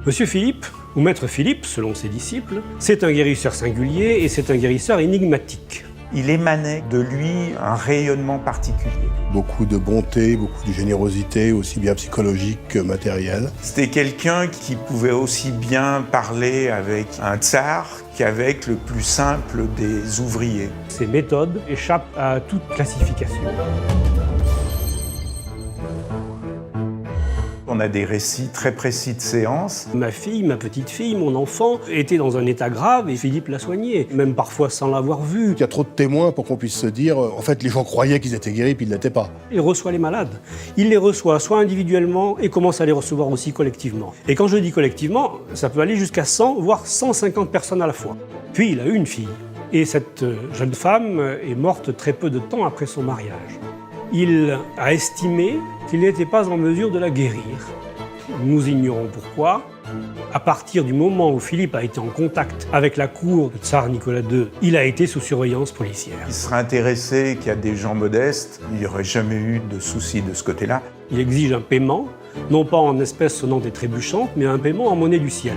Monsieur Philippe, ou Maître Philippe, selon ses disciples, c'est un guérisseur singulier et c'est un guérisseur énigmatique. Il émanait de lui un rayonnement particulier. Beaucoup de bonté, beaucoup de générosité, aussi bien psychologique que matérielle. C'était quelqu'un qui pouvait aussi bien parler avec un tsar qu'avec le plus simple des ouvriers. Ses méthodes échappent à toute classification. On a des récits très précis de séances. Ma fille, ma petite fille, mon enfant était dans un état grave et Philippe l'a soigné, même parfois sans l'avoir vu. Il y a trop de témoins pour qu'on puisse se dire, en fait, les gens croyaient qu'ils étaient guéris puis ils ne l'étaient pas. Il reçoit les malades. Il les reçoit soit individuellement et commence à les recevoir aussi collectivement. Et quand je dis collectivement, ça peut aller jusqu'à 100, voire 150 personnes à la fois. Puis il a eu une fille. Et cette jeune femme est morte très peu de temps après son mariage. Il a estimé qu'il n'était pas en mesure de la guérir. Nous ignorons pourquoi. À partir du moment où Philippe a été en contact avec la cour de Tsar Nicolas II, il a été sous surveillance policière. Il serait intéressé qu'il y a des gens modestes. Il n'y aurait jamais eu de souci de ce côté-là. Il exige un paiement, non pas en espèces sonnantes et trébuchantes, mais un paiement en monnaie du ciel.